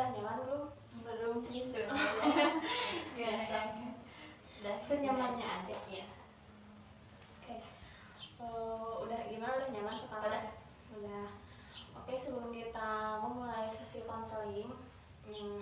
udah nyaman belum? Belum sih sebenarnya. Biasanya Udah senyamannya aja. Iya. Oke. Udah gimana? Udah nyaman sekarang? Udah. Oke, sebelum kita memulai sesi konseling,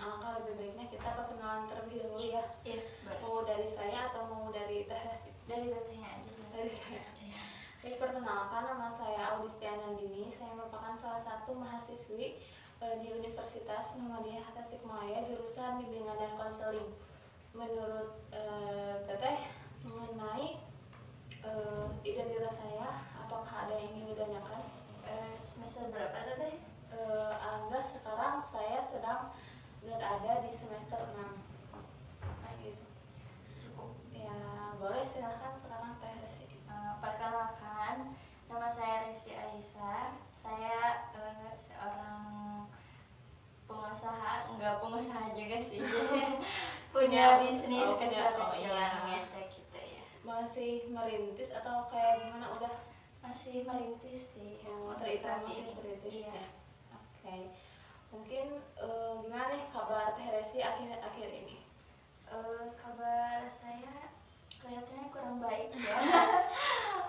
alangkah lebih baiknya kita perkenalan terlebih dahulu ya. Iya, Mau dari saya atau mau dari Teh Resi? dari tetehnya aja. Dari saya. Iya. Baik, perkenalkan, nama saya Audistiana Dini. Saya merupakan salah satu mahasiswi di Universitas Muhammadiyah Tasikmalaya, jurusan bimbingan dan konseling. Menurut Teteh, mengenai identitas saya, apakah ada yang ingin ditanyakan? Semester berapa teteh? Alhamdulillah sekarang saya sedang berada di semester 6. Nah, gitu. Cukup. Ya, boleh silakan sekarang Teh Resi. Perkenalkan, nama saya Resi Aisyah. Saya seorang pengusaha, enggak pengusaha juga sih. Punya bisnis kecil-kecilan gitu ya. Masih merintis atau kayak gimana? Udah Masih merintis sih. terhitung masih merintis Iya. ya. Oke. Mungkin gimana nih kabar Teh Resi akhir-akhir ini? Kabar saya kelihatannya kurang baik ya.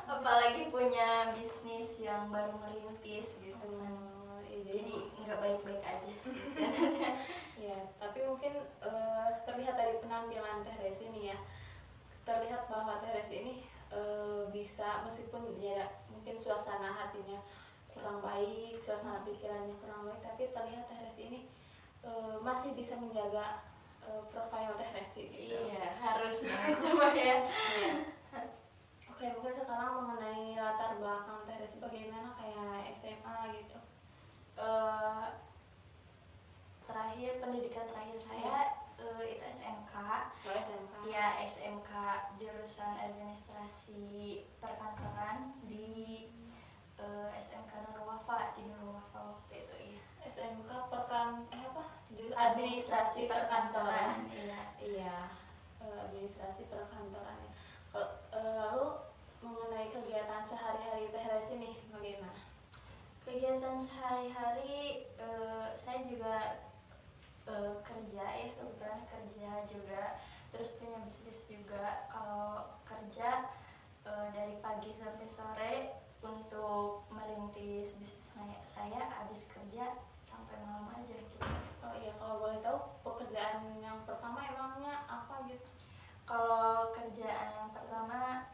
Apalagi punya bisnis yang baru merintis gitu kan. Jadi nggak baik-baik aja sih sebenarnya. Ya, tapi mungkin terlihat dari penampilan Teh Resi nih ya, terlihat bahwa Teh Resi ini bisa, meskipun ya mungkin suasana hatinya kurang baik, suasana pikirannya kurang baik, tapi terlihat Teh Resi ini masih bisa menjaga profil Teh Resi gitu. Iya, harus gitu Mbak ya. Iya. Oke, mungkin sekarang mengenai latar belakang Teh Resi, bagaimana kayak SMA gitu? Pendidikan terakhir saya itu SMK. Oh, SMK. Ya, SMK jurusan administrasi perkantoran di SMK Nurul Wafa di Nurul Wafa waktu itu ya. SMK Administrasi perkantoran. Iya, administrasi perkantoran. Lalu mengenai kegiatan sehari-hari Teh Resi nih bagaimana? Kegiatan sehari-hari saya juga kerja ya, kebetulan kerja juga, terus punya bisnis juga. Kalau kerja dari pagi sampai sore untuk merintis bisnis saya habis kerja sampai malam aja gitu. Oh iya, kalau boleh tahu pekerjaan yang pertama emangnya apa gitu? Kalau kerjaan yang pertama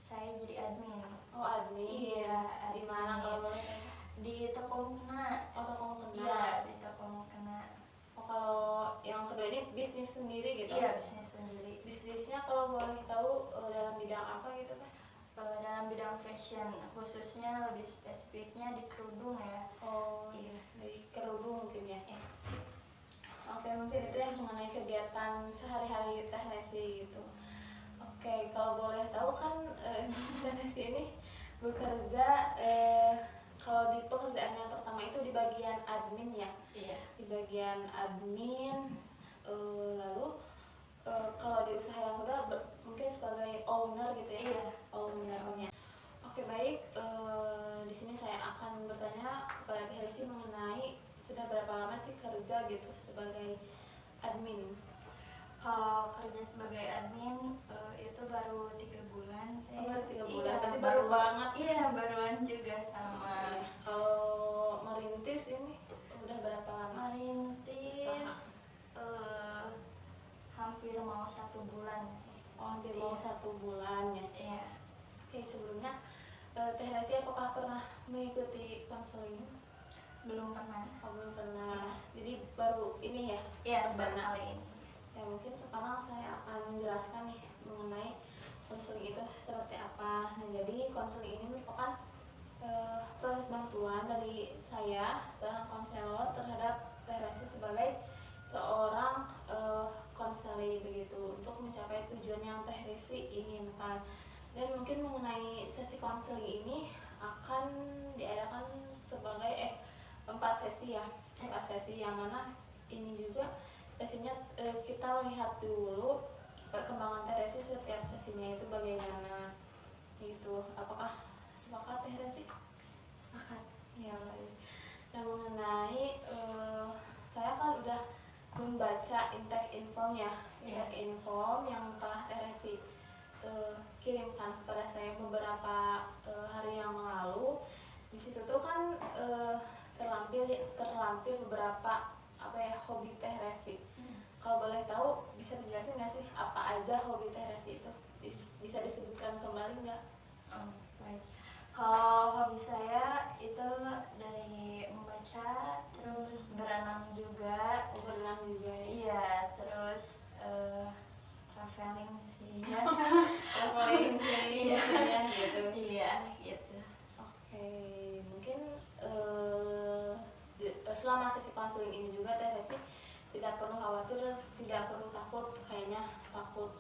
saya jadi admin. Oh, admin. Iya, Di mana kalau boleh tahu? Di toko mukena. Oh, toko mukena. Iya, di toko mukena. Oh, kalau yang kedua ini bisnis sendiri gitu? Iya, bisnis sendiri. Bisnisnya kalau boleh tahu dalam bidang apa gitu Teh? Dalam bidang fashion, khususnya lebih spesifiknya di kerudung ya. Oh iya, di kerudung mungkin ya. Oke, mungkin itu ya mengenai kegiatan sehari-hari Teh Resi gitu. Oke, kalau boleh tahu kan Teh Resi ini bekerja kalau di pekerjaan yang pertama itu di bagian admin ya. Iya. Di bagian admin, lalu kalau di usaha yang kedua mungkin sebagai owner gitu ya. Iya, ownernya. Oke, baik, di sini saya akan bertanya kepada Teh Resi mengenai sudah berapa lama sih kerja gitu sebagai admin? Kalau kerja sebagai admin itu baru 3 bulan. Oh, baru 3 bulan, Iya, berarti baru banget. Iya, baruan juga sama. Kalau merintis ini udah berapa lama? Merintis hampir mau 1 bulan sih. Oh, hampir mau 1 bulan ya. Iya. Oke, sebelumnya Teh Resi apakah pernah mengikuti konseling? Belum pernah. Oh, belum pernah. Jadi baru ini ya? Iya, baru kali ini. Ya, mungkin sekarang saya akan menjelaskan nih mengenai konseling itu seperti apa. Nah, jadi konseling ini merupakan proses bantuan dari saya, seorang konselor, terhadap Teh Resi sebagai seorang konseling begitu, untuk mencapai tujuan yang Teh Resi inginkan. Dan mungkin mengenai sesi konseling ini akan diadakan sebagai 4 sesi ya, 4 sesi, yang mana ini juga sesinya kita lihat dulu perkembangan Teh Resi setiap sesinya itu bagaimana gitu. Apakah sepakat Teh Resi? Sepakat. Ya, baik. Nah, mengenai saya kan udah membaca intake inform yang telah Teh Resi kirimkan kepada saya beberapa hari yang lalu. Di situ tuh kan terlampir beberapa hobi Teh Resi. Kalau boleh tahu bisa dijelasin nggak sih apa aja hobi Teh Resi itu? Bisa disebutkan kembali nggak? Baik. Kalau hobi saya itu dari membaca, terus berenang juga. Berenang juga ya? Iya, terus traveling sih ya. Traveling gitu. Iya, gitu. Oke, mungkin selama sesi konseling ini juga Teh Resi tidak perlu khawatir, tidak perlu takut, kayaknya takut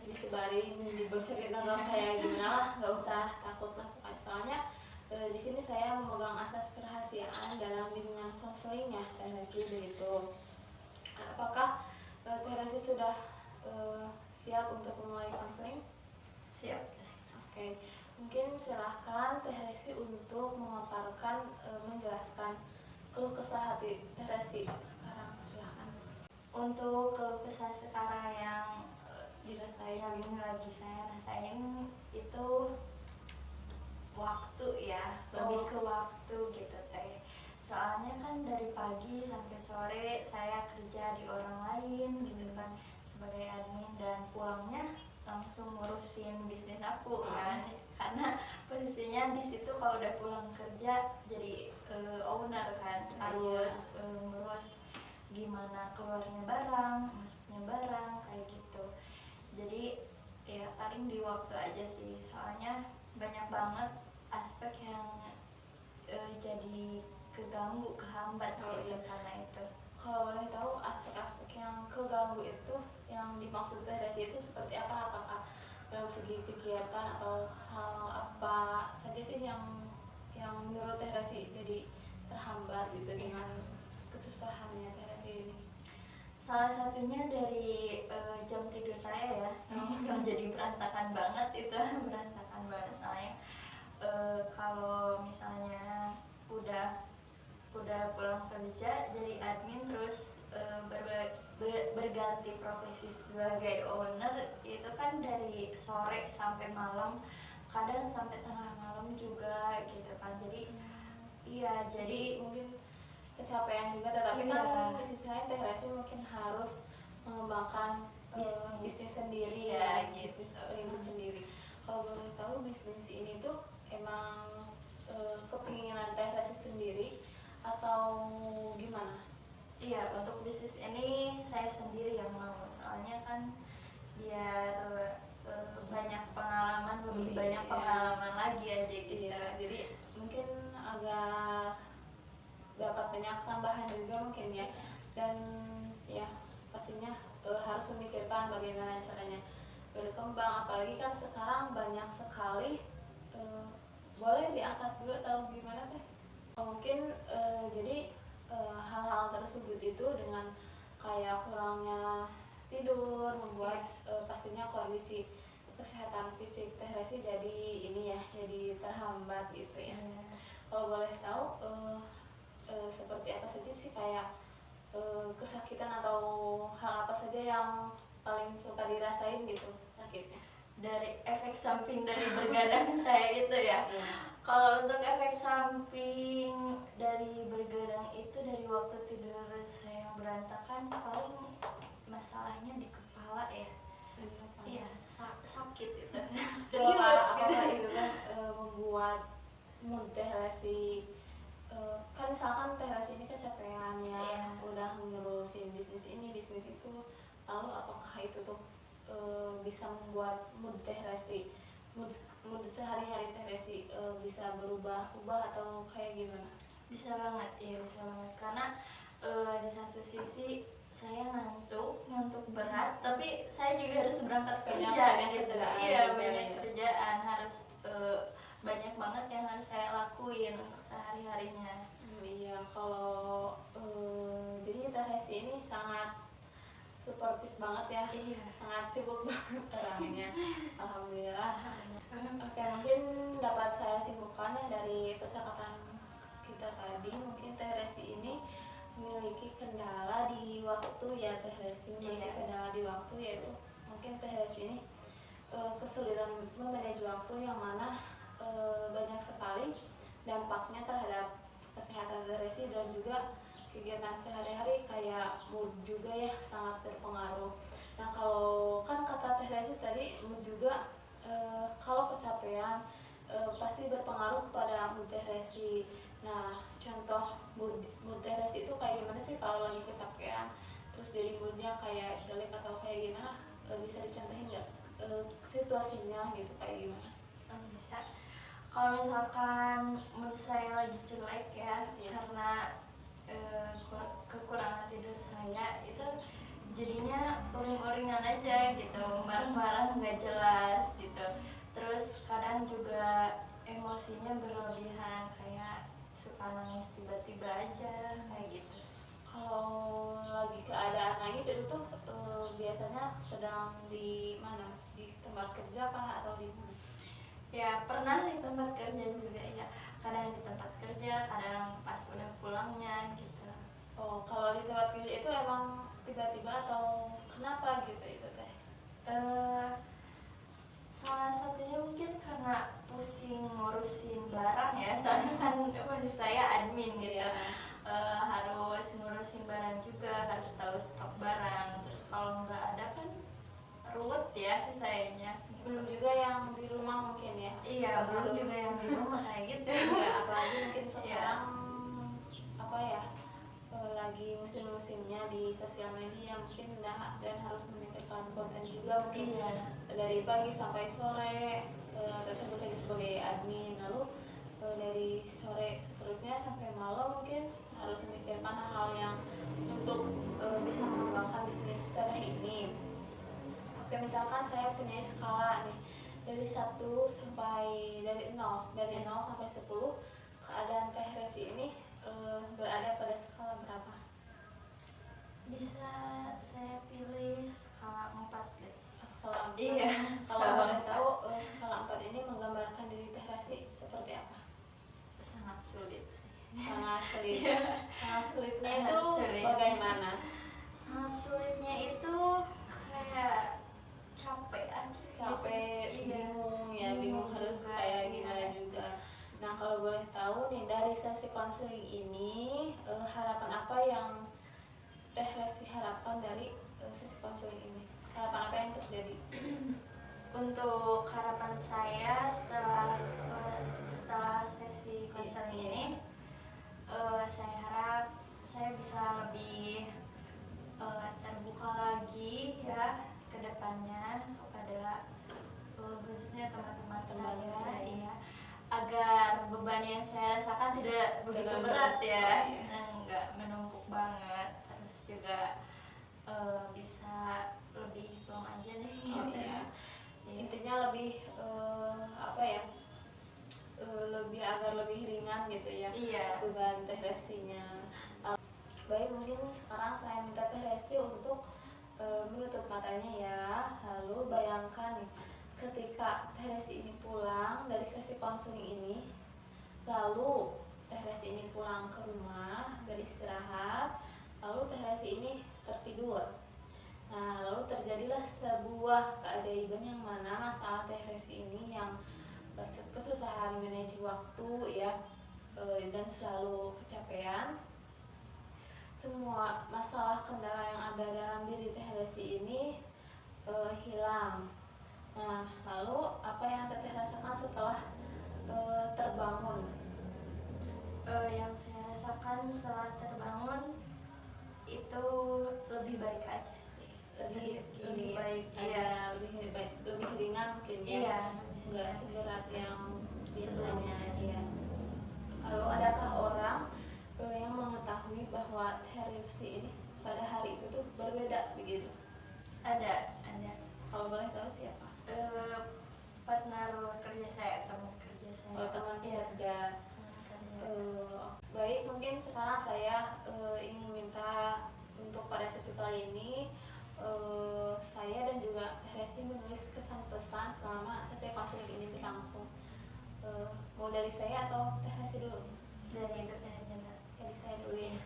disebarin, dibocorin atau kayak gimana lah, nggak usah takut lah pokoknya. Soalnya di sini saya memegang asas kerahasiaan dalam bimbingan konselingnya Teh Resi begitu. Apakah Teh Resi sudah siap untuk memulai konseling? Siap. Oke, mungkin silahkan Teh Resi untuk memaparkan, menjelaskan keluh kesah hati Teh Resi sekarang, silahkan. Untuk keluh kesah sekarang yang dirasain, lagi saya rasain itu waktu ya, lebih ke waktu gitu Teh. Soalnya kan dari pagi sampai sore saya kerja di orang lain gitu kan sebagai admin, dan pulangnya langsung ngurusin bisnis aku kan, karena posisinya di situ kalau udah pulang kerja jadi owner kan, harus ngurus gimana keluarnya barang, masuknya barang kayak gitu. Jadi ya paling di waktu aja sih, soalnya banyak banget aspek yang jadi keganggu, kehambat gitu karena itu. Kalau boleh tahu aspek-aspek yang keganggu itu yang dimaksud Teh Resi itu seperti apa? Apakah dalam segi kegiatan atau hal apa saja sih yang menurut Teh Resi jadi terhambat gitu dengan kesusahannya Teh Resi ini? Salah satunya dari jam tidur saya ya, yang jadi berantakan banget itu. Berantakan banget soalnya kalau misalnya udah pulang kerja jadi admin, terus berganti profesi sebagai owner, itu kan dari sore sampai malam, kadang sampai tengah malam juga gitu kan. Jadi iya, jadi mungkin kecapean juga, tetapi kan di sisi lain Teh Resi mungkin harus mengembangkan bisnis sendiri ya, bisnis sendiri. Kalau boleh tahu bisnis ini tuh emang kepinginan Teh Resi sendiri atau gimana? Iya, untuk bisnis ini saya sendiri yang mau, soalnya kan biar banyak pengalaman, lebih banyak pengalaman lagi aja gitu. Jadi mungkin agak dapat banyak tambahan juga mungkin ya, dan ya pastinya harus memikirkan bagaimana caranya berkembang, apalagi kan sekarang banyak sekali. Boleh diangkat dulu atau gimana Teh? Mungkin jadi hal-hal tersebut itu dengan kayak kurangnya tidur membuat pastinya kondisi kesehatan fisik Teh Resi jadi ini ya, jadi terhambat gitu ya. Kalau boleh tahu seperti apa saja sih kayak kesakitan atau hal apa saja yang paling suka dirasain gitu sakitnya? Dari efek samping dari bergadang saya itu ya. Kalau untuk efek samping dari bergadang itu, dari waktu tidur saya yang berantakan, paling masalahnya di kepala ya. Iya, sakit itu. Apakah itu kan membuat mood Teh Resi, kan misalkan Teh Resi ini kecapean ya, udah ngurusin bisnis ini bisnis itu, lalu apakah itu tuh bisa membuat mood Teh Resi, mood sehari-hari Teh Resi bisa berubah-ubah atau kayak gimana? Bisa banget, iya bisa banget, karena di satu sisi saya ngantuk berat, tapi saya juga harus berangkat kerja gitu. Iya, banyak kerjaan, harus banyak banget yang harus saya lakuin untuk sehari-harinya. Iya, kalau jadi Teh Resi ini sangat suportif banget ya, sangat sibuk banget orangnya. Alhamdulillah. Oke, mungkin dapat saya simpulkan ya dari percakapan kita tadi, mungkin Teh Resi ini memiliki kendala di waktu ya Teh Resi, masih kendala di waktu, yaitu mungkin Teh Resi ini kesulitan memanage waktu, yang mana banyak sekali dampaknya terhadap kesehatan Teh Resi dan juga kegiatan sehari-hari, kayak mood juga ya, sangat berpengaruh. Nah kalau kan kata Teh Resi tadi, mood juga kalau kecapean pasti berpengaruh kepada mood Teh Resi. Nah contoh mood Teh Resi itu kayak gimana sih kalau lagi kecapean terus jadi moodnya kayak jelek atau kayak gimana, bisa dicontohin nggak situasinya gitu, kayak gimana? Bisa. Kalau misalkan mood saya lagi jelek ya, karena kekurangan tidur saya, itu jadinya uring-uringan aja gitu, marah-marah nggak jelas gitu. Terus kadang juga emosinya berlebihan, kayak suka nangis tiba-tiba aja kayak gitu. Kalau lagi keadaan nangis itu tuh biasanya sedang di mana? Di tempat kerja kah atau di mana? Ya pernah di tempat kerja juga ya, kadang di tempat kerja, kadang pas udah pulangnya gitu. Oh, kalau di tempat kerja itu emang tiba-tiba atau kenapa gitu itu Teh? Salah satunya mungkin karena pusing ngurusin barang ya, soalnya kan posisi saya admin gitu. Harus ngurusin barang juga, harus tahu stok barang, terus kalau nggak ada kan ruwet ya sayanya. Belum juga yang di rumah mungkin ya? Iya, belum juga yang di rumah kayak gitu. Ya, apalagi mungkin sekarang apa ya, lagi musim-musimnya di sosial media mungkin, dan harus memikirkan konten juga mungkin dari pagi sampai sore. Teteh bekerja sebagai admin, lalu dari sore seterusnya sampai malam mungkin harus memikirkan hal-hal yang untuk bisa mengembangkan bisnis setelah ini. Oke, misalkan saya punya skala nih dari 1 sampai dari 0 sampai 10, keadaan Teh Resi ini berada pada skala berapa? Bisa saya pilih skala 4 deh. Skala 4. Iya. Kalau boleh tahu skala 4 ini menggambarkan diri Teh Resi seperti apa? Sangat sulit sih. Sangat sulit. Sangat sulitnya Sangat itu sulit. bagaimana? Sangat sulitnya itu kayak capek aja. Capek, bingung ya, bingung harus juga, kayak gimana juga. Nah kalau boleh tahu nih, dari sesi konseling ini harapan apa yang Teh Resi harapkan dari sesi konseling ini? Harapan apa yang terjadi? Untuk harapan saya setelah sesi konseling ini, saya harap saya bisa lebih terbuka lagi ya ke depannya kepada khususnya teman-teman saya ya, agar beban yang saya rasakan tidak begitu berat ya, nggak menumpuk banget, terus juga bisa lebih plong aja deh. Intinya lebih apa ya, lebih agar lebih ringan gitu ya beban Teh Resinya. Baik, mungkin sekarang saya minta Teh Resi untuk menutup matanya ya. Lalu bayangkan nih, ketika Teh Resi ini pulang dari sesi konseling ini, lalu Teh Resi ini pulang ke rumah dari istirahat, lalu Teh Resi ini tertidur. Nah, lalu terjadilah sebuah keajaiban, yang mana masalah Teh Resi ini yang kesusahan manage waktu ya, dan selalu kecapean, semua masalah kendala yang ada dalam diri Teh Resi ini hilang. Nah, lalu apa yang Teteh rasakan setelah terbangun? Yang saya rasakan setelah terbangun itu lebih baik aja. Lebih baik, lebih ringan mungkin ya, nggak seberat yang biasanya ya. Lalu adakah orang yang mengetahui bahwa Teh Resi ini pada hari itu tuh berbeda begitu? Ada. Kalau boleh tahu siapa? Partner kerja saya, teman kerja saya. Oh, teman kerja. Baik, mungkin sekarang saya ingin minta untuk pada sesi kali ini saya dan juga Teh Resi menulis kesan pesan selama sesi konseling ini berlangsung. Mau dari saya atau Teh Resi dulu? Dari itu aja. Dari saya dulu ya.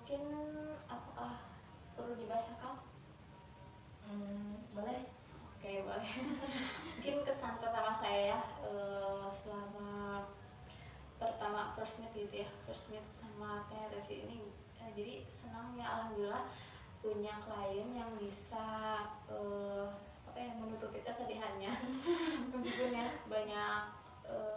mungkin apakah perlu dibacakan? Boleh. Oke, boleh. Mungkin kesan pertama saya ya, selama pertama first meet gitu ya, first meet sama Teh Resi ini, jadi senang ya, alhamdulillah punya klien yang bisa menutupi kesedihannya. Meskipun ya banyak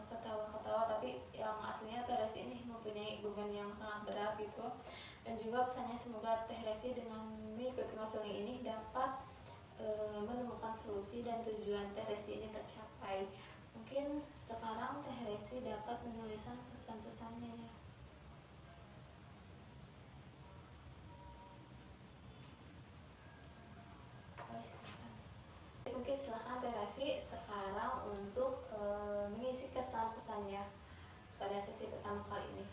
ketawa-ketawa, tapi yang aslinya Teh Resi ini mempunyai beban yang sangat berat gitu. Dan juga pesannya semoga Teh Resi dengan mengikuti konseling ini dapat menemukan solusi dan tujuan Teh Resi ini tercapai. Mungkin sekarang Teh Resi dapat menuliskan pesan-pesannya ya. Mungkin silakan Teh Resi sekarang untuk mengisi kesan-pesannya pada sesi pertama kali ini.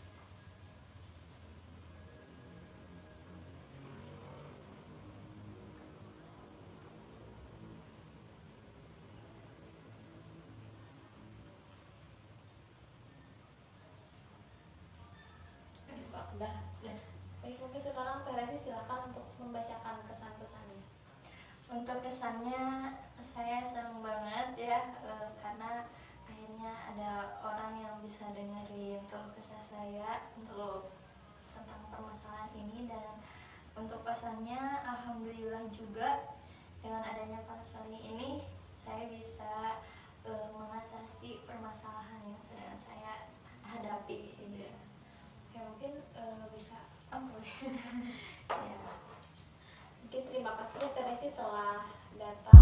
Udah. Baik, mungkin sekarang Teh Resi silakan untuk membacakan kesan-pesannya. Untuk kesannya saya senang banget ya, karena akhirnya ada orang yang bisa dengerin keluh kesah saya untuk tentang permasalahan ini. Dan untuk pesannya, alhamdulillah juga dengan adanya konseling ini saya bisa mengatasi permasalahan yang sedang saya hadapi gitu ya. Ya mungkin bisa Ya. mungkin terima kasih Teh Resi telah datang.